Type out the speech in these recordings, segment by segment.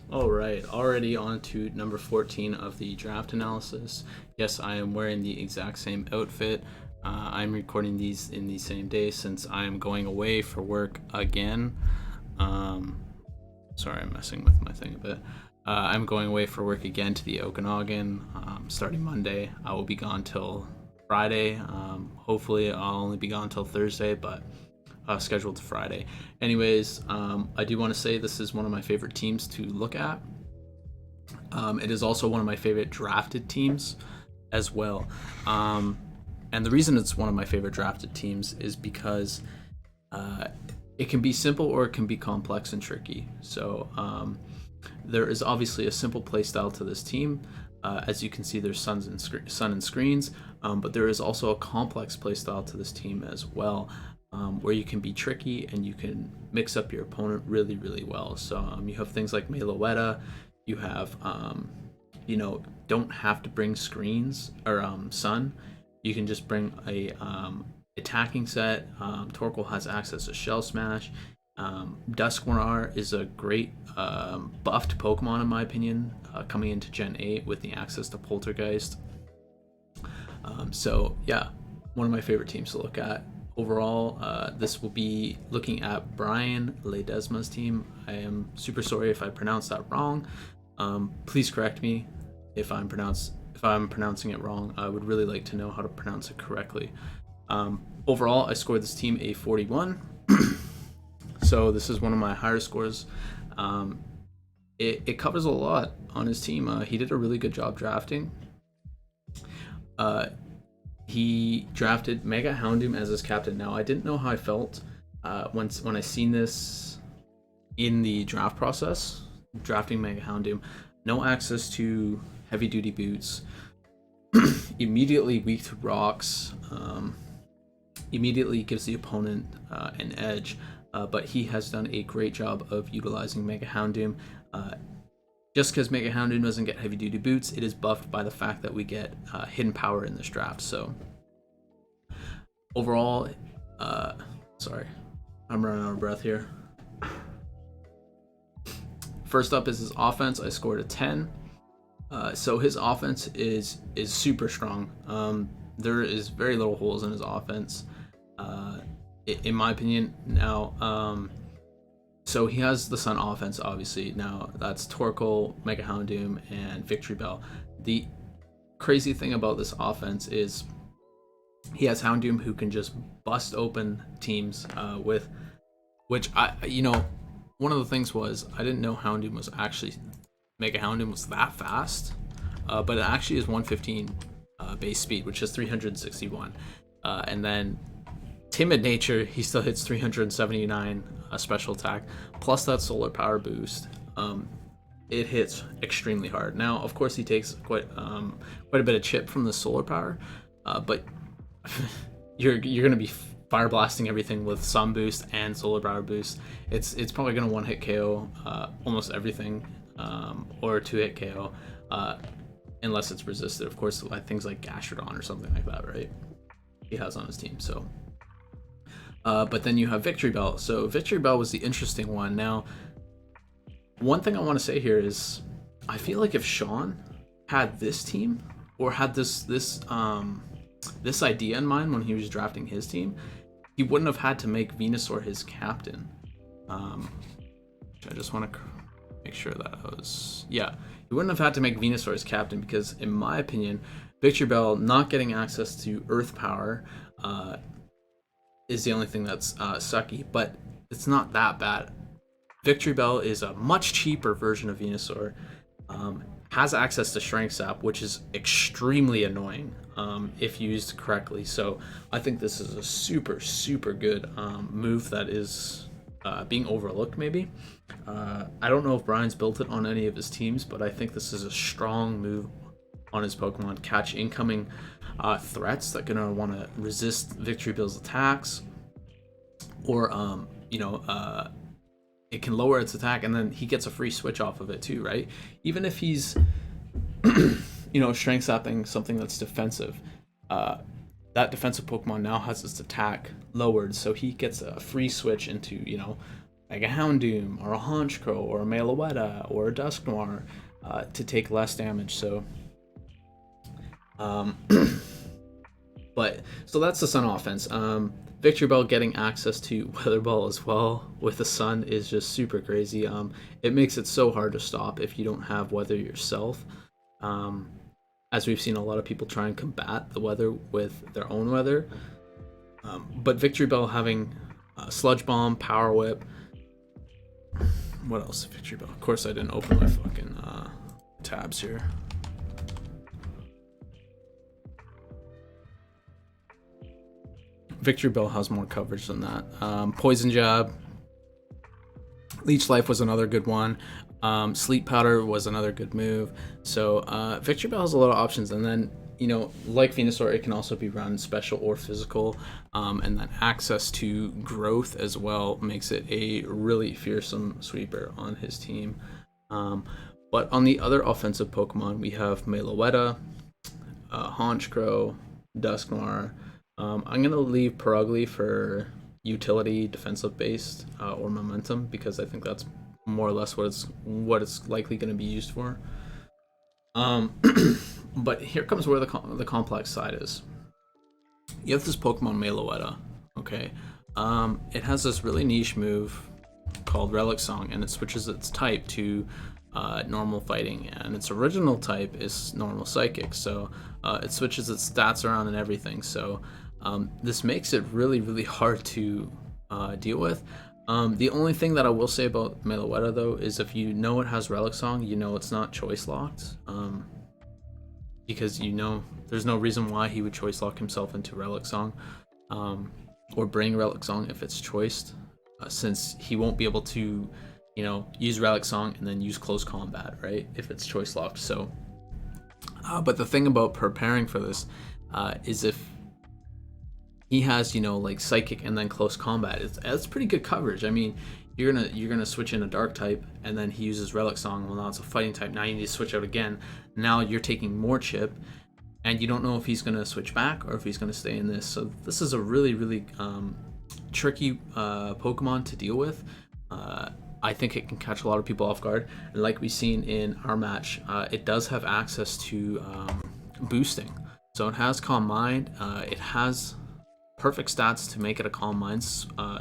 All right, already on to number 14 of the draft analysis. Yes, I am wearing the exact same outfit. I'm recording these in the same day since I'm going away for work again. Um, Sorry, I'm messing with my thing a bit. I'm going away for work again to the Okanagan starting Monday. I will be gone till Friday. Hopefully, I'll only be gone till Thursday, but scheduled to Friday. Anyways, I do want to say this is one of my favorite teams to look at. It is also one of my favorite drafted teams as well. And the reason it's one of my favorite drafted teams is because it can be simple or it can be complex and tricky. So there is obviously a simple playstyle to this team. As you can see, there's sun and screens, but there is also a complex playstyle to this team as well, where you can be tricky and you can mix up your opponent really, really well. So you have things like Meloetta, you have, don't have to bring screens or sun. You can just bring a attacking set. Torkoal has access to Shell Smash. Dusknoir is a great buffed Pokemon in my opinion, coming into Gen 8 with the access to Poltergeist. So yeah, one of my favorite teams to look at. Overall, this will be looking at Bryan Ledesma's team. I am super sorry if I pronounced that wrong. Please correct me if I'm pronouncing it wrong. I would really like to know how to pronounce it correctly. Overall, I scored this team a 41. So this is one of my higher scores. It covers a lot on his team. He did a really good job drafting. He drafted Mega Houndoom as his captain. Now, I didn't know how I felt when I seen this in the draft process, drafting Mega Houndoom. No access to heavy duty boots, immediately weak to rocks, immediately gives the opponent an edge, but he has done a great job of utilizing Mega Houndoom. Just because Mega Houndoom doesn't get heavy duty boots, it is buffed by the fact that we get hidden power in this draft. So overall, sorry, I'm running out of breath here. First up is his offense. I scored a 10. So his offense is super strong. There is very little holes in his offense, in my opinion. Now, so he has the Sun offense, obviously. Now that's Torkoal, Mega Houndoom, and Victory Bell. The crazy thing about this offense is he has Houndoom who can just bust open teams with, which one of the things was I didn't know Houndoom was actually, Mega Houndoom was that fast, but it actually is 115 base speed, which is 361, and then Timid Nature, he still hits 379 special attack, plus that solar power boost. It hits extremely hard. Now, of course, he takes quite a bit of chip from the solar power, but you're gonna be fire blasting everything with sun boost and solar power boost. It's probably gonna one hit KO almost everything, or two hit KO, unless it's resisted. Of course, like things like Gastrodon or something like that, right? He has on his team. So. But then you have Victory Bell. So Victory Bell was the interesting one. Now, one thing I want to say here is, I feel like if Sean had this team or had this idea in mind when he was drafting his team, he wouldn't have had to make Venusaur his captain. I just want to make sure that he wouldn't have had to make Venusaur his captain because, in my opinion, Victory Bell not getting access to Earth Power is the only thing that's sucky, but it's not that bad. Victory Bell is a much cheaper version of Venusaur, has access to Strength Sap, which is extremely annoying if used correctly. So I think this is a super, super good move that is being overlooked maybe. I don't know if Bryan's built it on any of his teams, but I think this is a strong move on his Pokemon. Catch incoming threats that are gonna want to resist Victory Bell's attacks, or it can lower its attack, and then he gets a free switch off of it too, right? Even if he's strength sapping something that's defensive, that defensive Pokemon now has its attack lowered, so he gets a free switch into like a Houndoom or a Honchkrow or a Meloetta or a Dusknoir to take less damage. So, um, but so that's the Sun offense. Victory Bell getting access to Weather Ball as well with the Sun is just super crazy. It makes it so hard to stop if you don't have Weather yourself. As we've seen a lot of people try and combat the Weather with their own Weather. But Victory Bell having Sludge Bomb, Power Whip. What else? Victory Bell. Of course, I didn't open my fucking tabs here. Victory Bell has more coverage than that. Poison Jab. Leech Life was another good one. Sleep Powder was another good move. So Victory Bell has a lot of options. And then, like Venusaur, it can also be run special or physical. And then access to growth as well makes it a really fearsome sweeper on his team. But on the other offensive Pokemon, we have Meloetta, Honchkrow, Dusknoir. I'm going to leave Perugly for utility, defensive based, or momentum, because I think that's more or less what it's likely going to be used for. But here comes where the complex side is. You have this Pokemon Meloetta, okay? It has this really niche move called Relic Song, and it switches its type to normal fighting, and its original type is normal psychic, so it switches its stats around and everything. So this makes it really, really hard to deal with. The only thing that I will say about Meloetta, though, is if you know it has Relic Song, you know it's not choice locked, because there's no reason why he would choice lock himself into Relic Song, or bring Relic Song if it's choiced, since he won't be able to, use Relic Song and then use Close Combat, right, if it's choice locked. So, but the thing about preparing for this is if he has, like Psychic and then Close Combat, it's pretty good coverage. I mean, you're gonna switch in a Dark type, and then he uses Relic Song. Well, now it's a Fighting type. Now you need to switch out again. Now you're taking more chip, and you don't know if he's gonna switch back or if he's gonna stay in this. So this is a really, really tricky Pokemon to deal with. I think it can catch a lot of people off guard, and like we've seen in our match, it does have access to boosting. So it has Calm Mind. It has perfect stats to make it a Calm Mind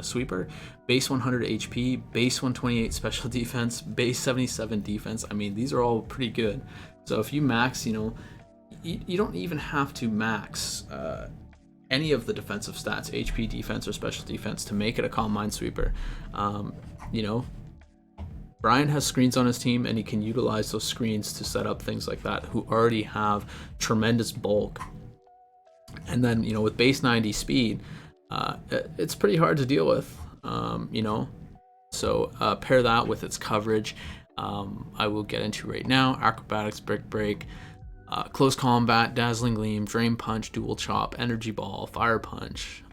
sweeper. Base 100 HP, base 128 special defense, base 77 defense. I mean, these are all pretty good. So if you max, you don't even have to max any of the defensive stats, HP, defense, or special defense, to make it a Calm Mind sweeper. Bryan has screens on his team, and he can utilize those screens to set up things like that, who already have tremendous bulk. And then, with base 90 speed, it's pretty hard to deal with, So pair that with its coverage, I will get into right now. Acrobatics, Brick Break, Close Combat, Dazzling Gleam, Drain Punch, Dual Chop, Energy Ball, Fire Punch.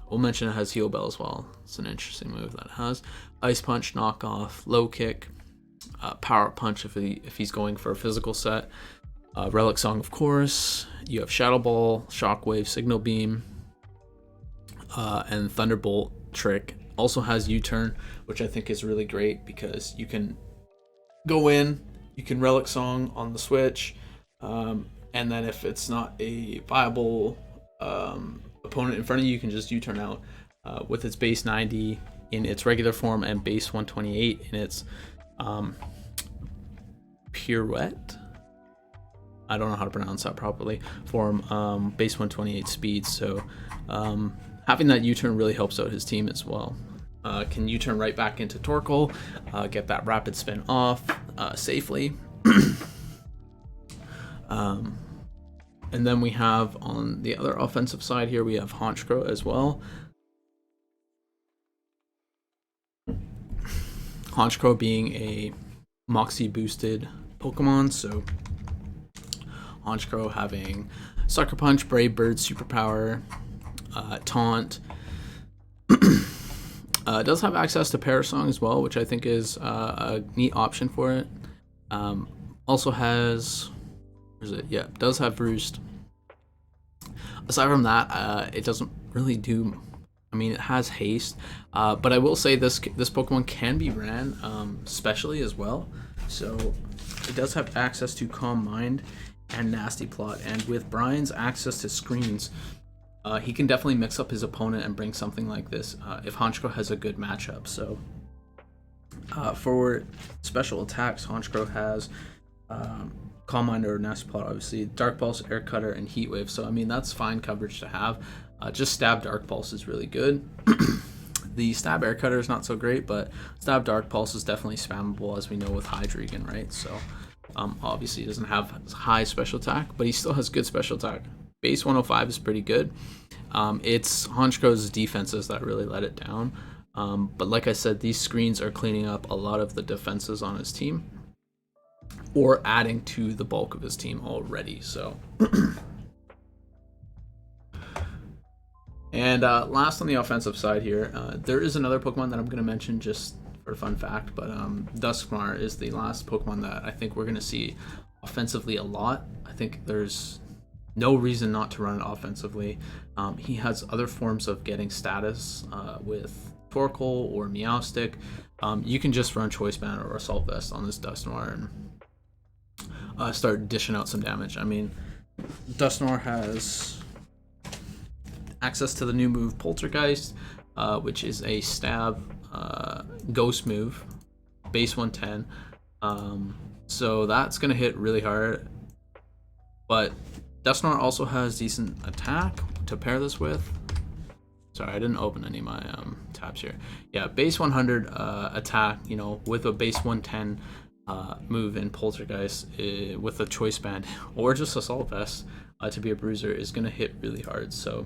We'll mention it has Heal Bell as well. It's an interesting move that it has. Ice Punch, Knockoff, Low Kick, Power Punch if he's going for a physical set. Relic Song, of course. You have Shadow Ball, Shockwave, Signal Beam, and Thunderbolt Trick. Also has U-Turn, which I think is really great because you can go in, you can Relic Song on the switch, and then if it's not a viable opponent in front of you, you can just U-Turn out with its base 90 in its regular form and base 128 in its Pirouette. I don't know how to pronounce that properly. Form, base 128 speed. So having that U-turn really helps out his team as well. Can U-turn right back into Torkoal, get that rapid spin off safely. And then we have on the other offensive side here, we have Honchkrow as well. Honchkrow being a Moxie boosted Pokemon, so Honchkrow having Sucker Punch, Brave Bird, Superpower, Taunt. Does have access to Parasong as well, which I think is a neat option for it. Also has, where's it? Yeah, does have Roost. Aside from that, it doesn't really do I mean, it has haste, but I will say this Pokemon can be ran specially as well. So it does have access to Calm Mind and Nasty Plot, and with Bryan's access to screens, he can definitely mix up his opponent and bring something like this if Honchkrow has a good matchup. So for special attacks, Honchkrow has Calm Mind or Nasty Plot, obviously, Dark Pulse, Air Cutter, and Heat Wave. So I mean, that's fine coverage to have. Just Stab Dark Pulse is really good. The Stab Air Cutter is not so great, but Stab Dark Pulse is definitely spammable, as we know with Hydreigon, right? So obviously he doesn't have high special attack, but he still has good special attack. Base 105 is pretty good. It's Honchkrow's defenses that really let it down. But like I said, these screens are cleaning up a lot of the defenses on his team, or adding to the bulk of his team already. So and last on the offensive side here, there is another Pokemon that I'm going to mention just for a fun fact, but Duskmar is the last Pokemon that I think we're going to see offensively a lot. I think there's no reason not to run it offensively. He has other forms of getting status with Torkoal or Meowstic. You can just run Choice Band or Assault Vest on this Duskmar and start dishing out some damage. I mean, Duskmar has access to the new move Poltergeist, which is a stab ghost move, base 110. So that's going to hit really hard. But Duskmar also has decent attack to pair this with. Sorry, I didn't open any of my tabs here. Yeah, base 100 attack, you know, with a base 110 move in Poltergeist with a Choice Band or just Assault Vest to be a bruiser is going to hit really hard. So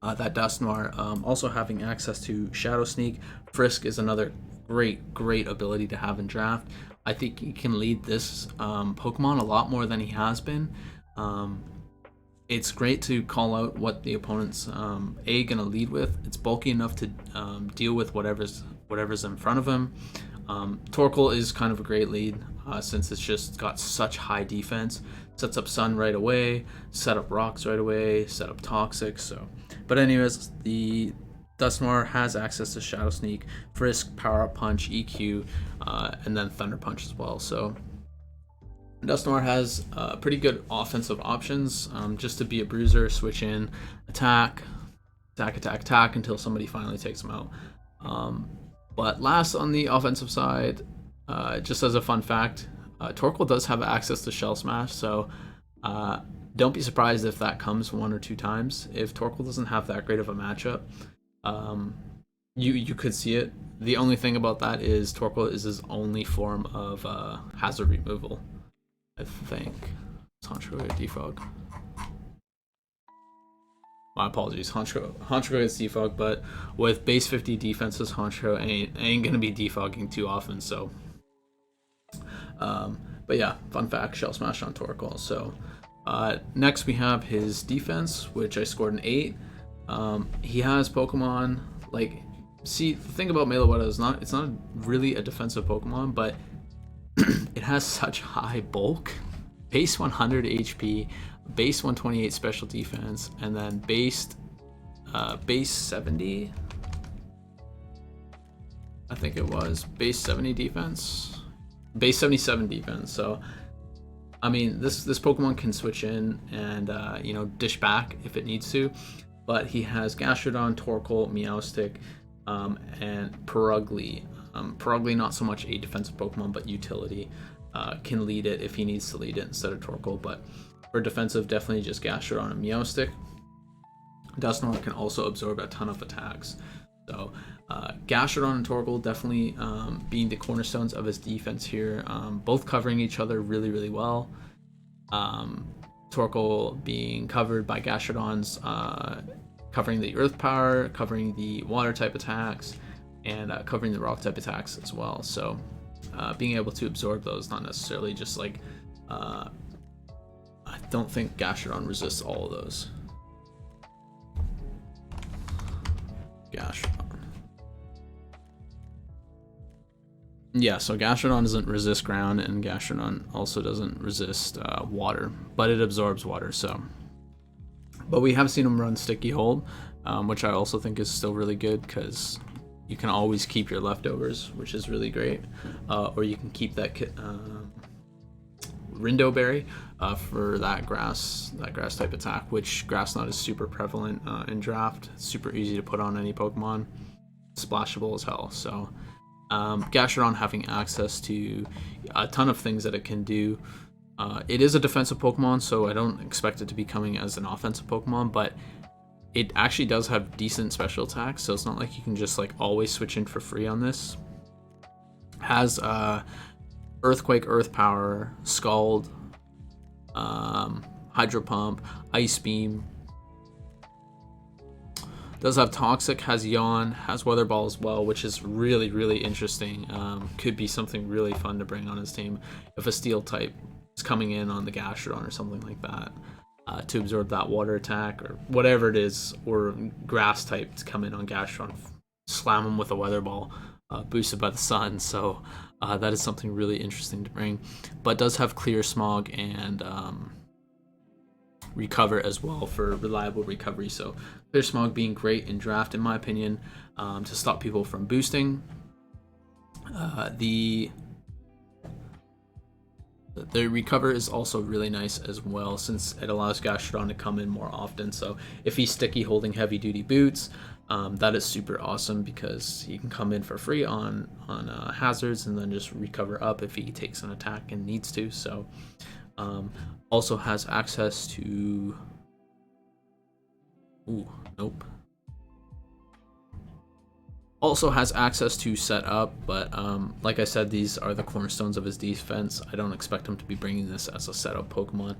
that Duskmar also having access to Shadow Sneak. Frisk is another great ability to have in draft. I think he can lead this Pokemon a lot more than he has been. It's great to call out what the opponent's gonna lead with. It's bulky enough to deal with whatever's in front of him. Torkoal is kind of a great lead since it's just got such high defense. Sets up Sun right away, set up Rocks right away, set up Toxic. So, but anyways, the Duskmar has access to Shadow Sneak, Frisk, Power Up Punch, EQ, and then Thunder Punch as well. So Duskmar has pretty good offensive options. Just to be a bruiser, switch in, attack until somebody finally takes him out. But last on the offensive side, just as a fun fact, Torkoal does have access to Shell Smash, so don't be surprised if that comes 1 or 2 times. If Torkoal doesn't have that great of a matchup, you could see it. The only thing about that is Torkoal is his only form of hazard removal. I think Honchkrow or Defog. My apologies, Honchkrow is Defog, but with base 50 defenses, Honchkrow ain't gonna be defogging too often. So, but yeah, fun fact: Shell Smash on Torkoal. So, next we have his defense, which I scored an 8. He has Pokemon like, see, the thing about Meloetta is it's not really a defensive Pokemon, but it has such high bulk, base 100 HP, base 128 special defense, and then base 70, I think it was base 70 defense, base 77 defense. So I mean, this Pokemon can switch in and you know, dish back if it needs to, but he has Gastrodon, Torkoal, Meowstic, and Purugly. Purugly not so much a defensive Pokemon, but utility. Can lead it if he needs to lead it instead of Torkoal, but for defensive, definitely just Gastrodon and Meowstic. Duskmar can also absorb a ton of attacks. So Gastrodon and Torkoal definitely being the cornerstones of his defense here, both covering each other really well. Torkoal being covered by Gastrodon's covering the Earth Power, covering the Water type attacks, and covering the Rock type attacks as well. So being able to absorb those, not necessarily just like I don't think Gastrodon resists all of those. Gastrodon. Yeah, so Gastrodon doesn't resist ground, and Gastrodon also doesn't resist water, but it absorbs water. So, but we have seen him run Sticky Hold, which I also think is still really good because you can always keep your leftovers, which is really great. Or you can keep that Rindo Berry for that grass type attack, which Grass Knot is super prevalent in draft. It's super easy to put on any Pokemon, splashable as hell. So Gastrodon having access to a ton of things that it can do. It is a defensive Pokemon, so I don't expect it to be coming as an offensive Pokemon, but it actually does have decent special attacks, so it's not like you can just like always switch in for free on this. Has Earthquake, Earth Power, Scald, Hydro Pump, Ice Beam. Does have Toxic, has Yawn, has Weather Ball as well, which is really, really interesting. Could be something really fun to bring on his team if a Steel type is coming in on the Gastrodon or something like that. To absorb that water attack or whatever it is, or grass type to come in on Gastrodon, slam him with a Weather Ball, boosted by the sun. So that is something really interesting to bring. But does have Clear Smog and Recover as well for reliable recovery. So Clear Smog being great in draft, in my opinion, to stop people from boosting. The Recover is also really nice as well, since it allows Gastrodon to come in more often. So if he's sticky holding heavy duty boots, that is super awesome because he can come in for free on hazards and then just recover up if he takes an attack and needs to. So also has access to also has access to set up, but like I said, these are the cornerstones of his defense. I don't expect him to be bringing this as a setup Pokemon,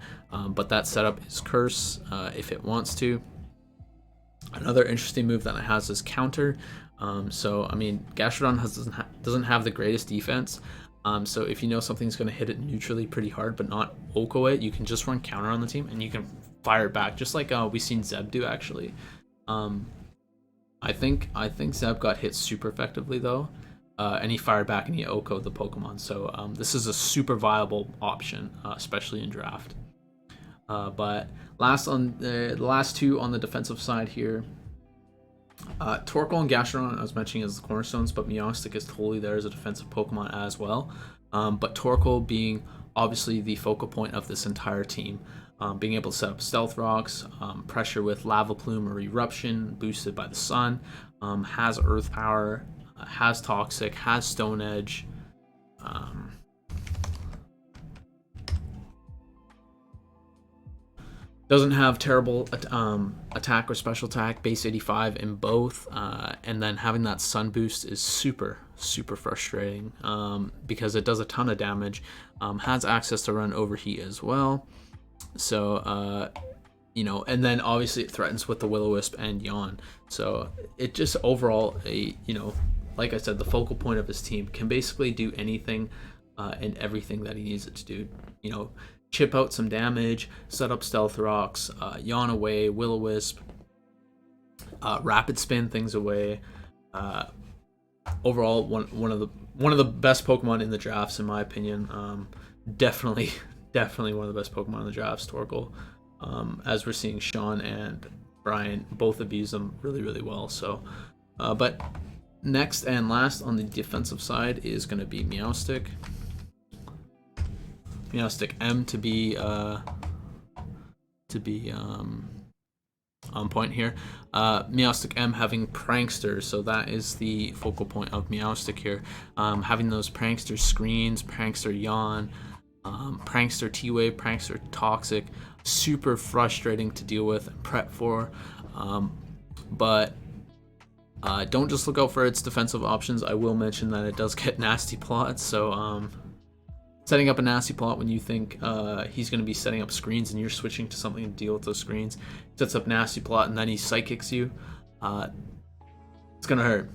but that setup is Curse if it wants to. Another interesting move that it has is Counter. So I mean, Gastrodon doesn't have the greatest defense, so if you know something's going to hit it neutrally pretty hard but not Oko it, you can just run Counter on the team and you can fire it back, just like we've seen Zeb do actually. I think Zeb got hit super effectively though, and he fired back and he Oko'd the Pokemon. So this is a super viable option, especially in draft. But the last two on the defensive side here, Torkoal and Gastrodon I was mentioning as the cornerstones, but Meowstic is totally there as a defensive Pokemon as well. But Torkoal being obviously the focal point of this entire team. Being able to set up Stealth Rocks, pressure with Lava Plume or Eruption, boosted by the sun, has Earth Power, has Toxic, has Stone Edge, doesn't have terrible attack or special attack, base 85 in both, and then having that Sun boost is super frustrating because it does a ton of damage, has access to run Overheat as well. So and then obviously it threatens with the Will-O-Wisp and Yawn. So it just overall like I said, the focal point of his team, can basically do anything and everything that he needs it to do. Chip out some damage, set up Stealth Rocks, Yawn away, Will-O-Wisp, Rapid Spin things away. Overall, one of the best Pokemon in the drafts, in my opinion. Definitely one of the best Pokemon in the drafts, Torkoal. As we're seeing Sean and Bryan both abuse them really well. So, but next and last on the defensive side is going to be Meowstic. Meowstic M to be on point here. Meowstic M having Prankster, so that is the focal point of Meowstic here. Having those Prankster screens, Prankster Yawn, Prankster T-Wave, Prankster Toxic, super frustrating to deal with and prep for, but don't just look out for its defensive options. I will mention that it does get Nasty Plot, so setting up a Nasty Plot when you think he's going to be setting up screens and you're switching to something to deal with those screens, sets up Nasty Plot and then he Psychics you, it's going to hurt.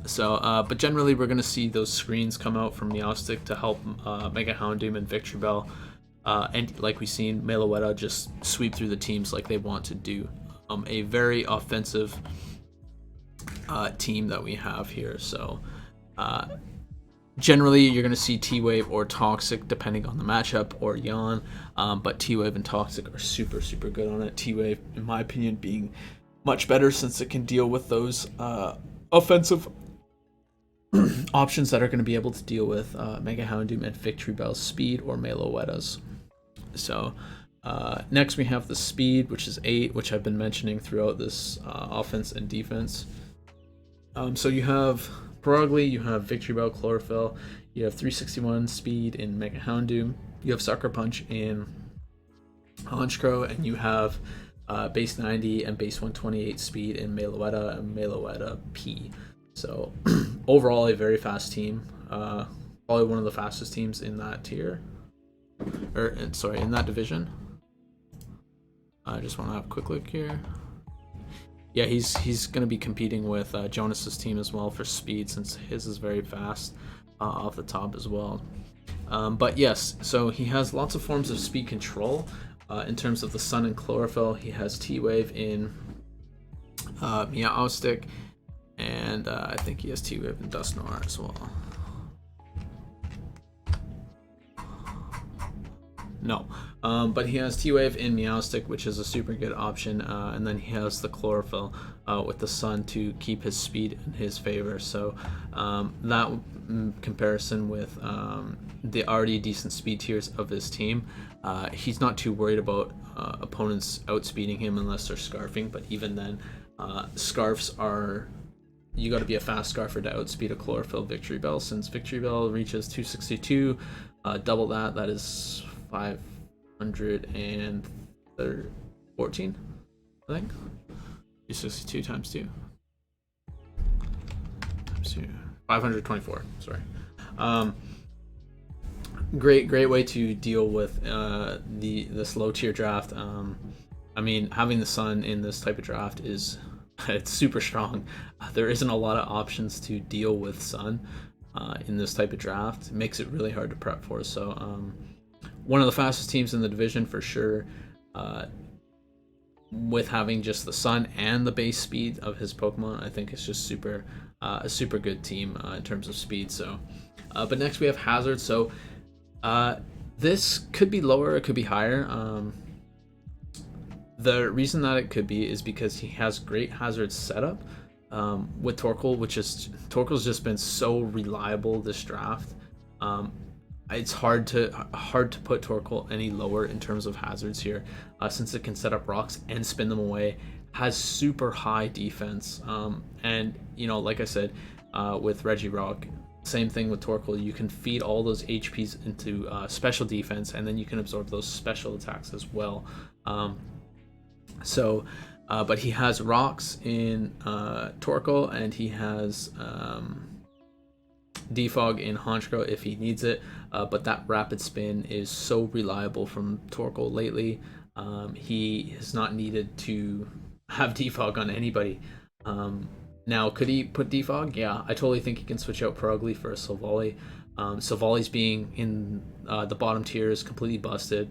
So, but generally we're going to see those screens come out from Meowstic to help Mega Houndoom and Victreebel, and like we've seen, Meloetta just sweep through the teams like they want to do. A very offensive team that we have here. So, generally you're going to see T-Wave or Toxic depending on the matchup, or Yawn, but T-Wave and Toxic are super good on it. T-Wave, in my opinion, being much better since it can deal with those offensive options that are going to be able to deal with Mega Houndoom and Victory Bell's speed or Meloetta's. So next we have the speed, which is 8, which I've been mentioning throughout this offense and defense. So you have Perugly, you have Victory Bell, Chlorophyll, you have 361 speed in Mega Houndoom, you have Sucker Punch in Honchkrow, and you have base 90 and base 128 speed in Meloetta and Meloetta P. So overall, a very fast team. Probably one of the fastest teams in that tier, or sorry, in that division. I just want to have a quick look here. Yeah, he's going to be competing with Jonas's team as well for speed, since his is very fast off the top as well. But yes, so he has lots of forms of speed control. In terms of the Sun and Chlorophyll, he has T-Wave in Meowstic, and I think he has T-Wave in Dusknoir as well. No, but he has T-Wave in Meowstic, which is a super good option, and then he has the Chlorophyll with the Sun to keep his speed in his favor. So that comparison with the already decent speed tiers of his team, he's not too worried about opponents outspeeding him unless they're scarfing, but even then, scarfs are... You got to be a fast scarfer to outspeed a Chlorophyll Victory Bell, since Victory Bell reaches 262, double that is 514, I think. 262 times 2 times 2, 524. Sorry. Great way to deal with this low tier draft. I mean, having the Sun in this type of draft is it's super strong. There isn't a lot of options to deal with Sun in this type of draft. It makes it really hard to prep for. So one of the fastest teams in the division for sure, with having just the Sun and the base speed of his Pokemon. I think it's just a super good team in terms of speed. So but next we have Hazard. So this could be lower, it could be higher. The reason that it could be is because he has great Hazard setup with Torkoal, Torkoal's just been so reliable this draft. It's hard to put Torkoal any lower in terms of hazards here, since it can set up rocks and spin them away. Has super high defense, and like I said, with Regirock, same thing with Torkoal. You can feed all those HPs into special defense, and then you can absorb those special attacks as well. But he has rocks in Torkoal, and he has Defog in Honchkrow if he needs it. But that rapid spin is so reliable from Torkoal lately. He has not needed to have Defog on anybody. Now, could he put Defog? Yeah, I totally think he can switch out Perugly for a Silvally. Silvally's being in the bottom tier is completely busted.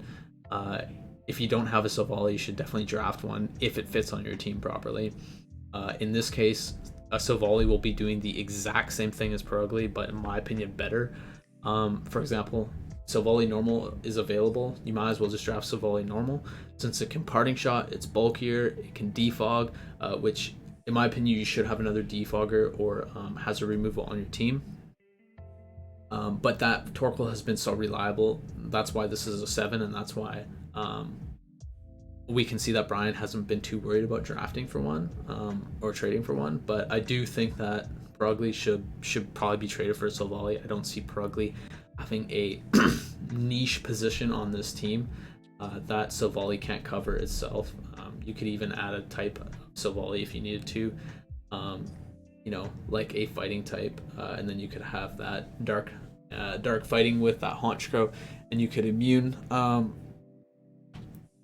If you don't have a Silvally, you should definitely draft one if it fits on your team properly. In this case, a Silvally will be doing the exact same thing as Perugly, but in my opinion, better. For example, Silvally Normal is available. You might as well just draft Silvally Normal. Since it can Parting Shot, it's bulkier, it can defog, which in my opinion, you should have another defogger or hazard removal on your team. But that Torkoal has been so reliable. That's why this is a 7, and that's why we can see that Bryan hasn't been too worried about drafting for one or trading for one. But I do think that Perugly should probably be traded for Silvally. I don't see Perugly having a niche position on this team that Silvally can't cover itself. You could even add a type of Silvally if you needed to, like a fighting type, and then you could have that dark fighting with that Honchkrow, and you could immune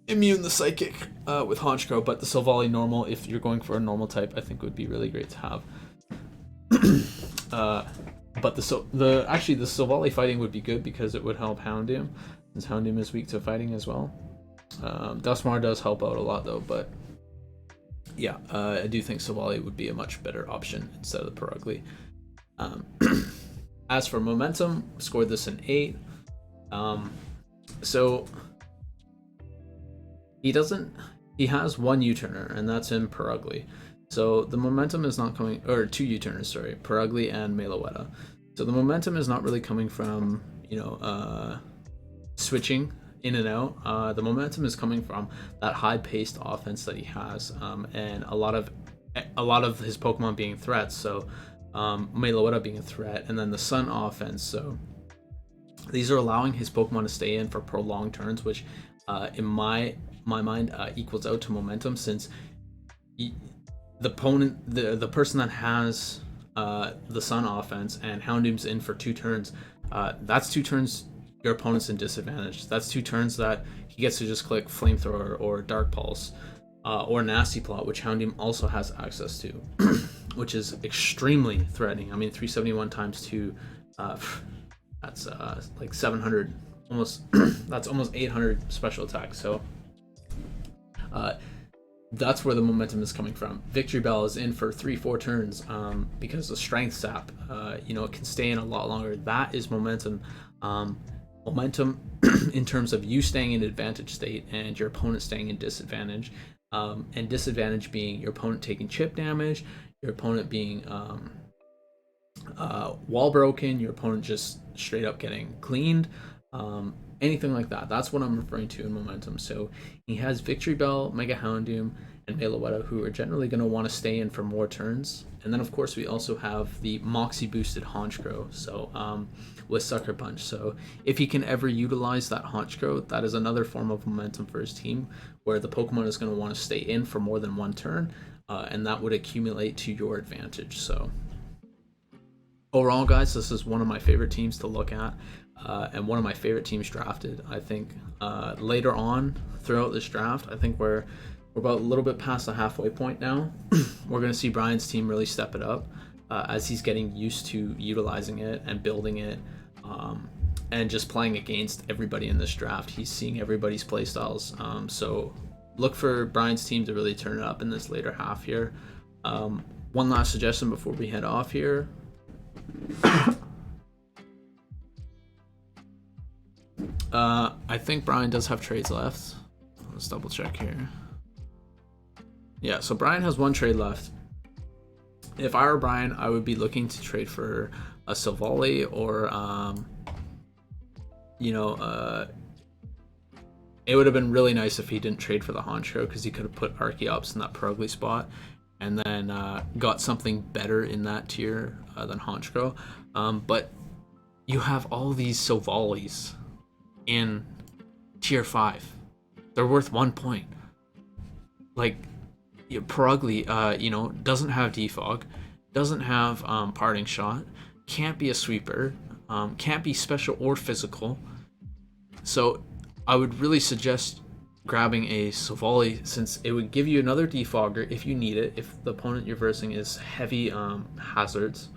the psychic with Honchkrow. But the Silvally normal, if you're going for a normal type, I think would be really great to have. But the Silvally fighting would be good because it would help Houndoom, since Houndoom is weak to fighting as well. Dusknoir does help out a lot though, but yeah, I do think Silvally would be a much better option instead of the Perugly. As for momentum, scored this an 8. So he doesn't He has one U-turner, and that's in Perugly. So the momentum is not coming, or two U-turners, sorry, Perugly and Meloetta. So the momentum is not really coming from, switching in and out. The momentum is coming from that high-paced offense that he has, and a lot of his Pokemon being threats. So Meloetta being a threat, and then the Sun offense. So these are allowing his Pokemon to stay in for prolonged turns, which, in my mind, equals out to momentum, since the person that has the Sun offense and Houndoom's in for 2 turns, that's 2 turns your opponent's in disadvantage. That's 2 turns that he gets to just click Flamethrower or Dark Pulse, or Nasty Plot, which Houndoom also has access to, which is extremely threatening. I mean, 371 times 2, that's like 700, almost that's almost 800 special attack. So that's where the momentum is coming from. Victory Bell is in for 3-4 turns, because the Strength Sap, it can stay in a lot longer. That is momentum. Momentum in terms of you staying in advantage state and your opponent staying in disadvantage, and disadvantage being your opponent taking chip damage, your opponent being wall broken, your opponent just straight up getting cleaned, anything like that. That's what I'm referring to in momentum. So he has Victory Bell, Mega Houndoom, and Meloetta, who are generally going to want to stay in for more turns. And then, of course, we also have the Moxie boosted Honchkrow, so with Sucker Punch. So if he can ever utilize that Honchkrow, that is another form of momentum for his team, where the Pokemon is going to want to stay in for more than 1 turn, and that would accumulate to your advantage. So overall, guys, this is one of my favorite teams to look at, and one of my favorite teams drafted. I think later on throughout this draft, I think we're about a little bit past the halfway point now. We're going to see Bryan's team really step it up, as he's getting used to utilizing it and building it, and just playing against everybody in this draft. He's seeing everybody's playstyles. So look for Bryan's team to really turn it up in this later half here. One last suggestion before we head off here. I think Bryan does have trades left. Let's double check here. Yeah, so Bryan has 1 trade left. If I were Bryan, I would be looking to trade for a Silvally, or it would have been really nice if he didn't trade for the Honchkrow, because he could have put Archeops in that Perugly spot, and then got something better in that tier than Honchkrow. But you have all these Silvallis in tier 5. They're worth 1 point. Like, Perugly, doesn't have Defog, doesn't have Parting Shot, can't be a sweeper, can't be special or physical. So I would really suggest grabbing a Silvally, since it would give you another defogger if you need it, if the opponent you're versing is heavy hazards.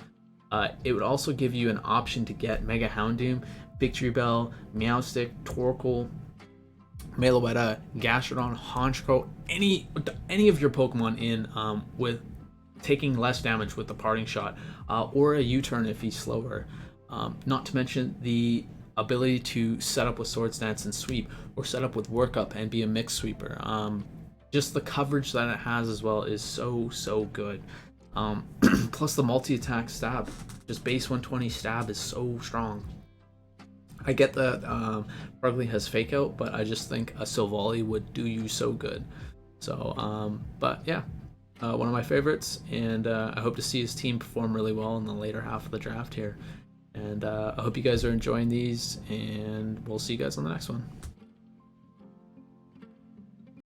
It would also give you an option to get Mega Houndoom, Victory Bell, Meowstic, Torkoal, Meloetta, Gastrodon, Honchkrow, any of your Pokemon in with taking less damage with the Parting Shot, or a U-turn if he's slower. Not to mention the ability to set up with Swords Dance and Sweep, or set up with Workup and be a mixed sweeper. Just the coverage that it has as well is so good. Plus the multi-attack stab, just base 120 stab is so strong. I get that Perugly has Fake Out, but I just think a Silvally would do you so good. So, but yeah, one of my favorites, and I hope to see his team perform really well in the later half of the draft here. And I hope you guys are enjoying these, and we'll see you guys on the next one.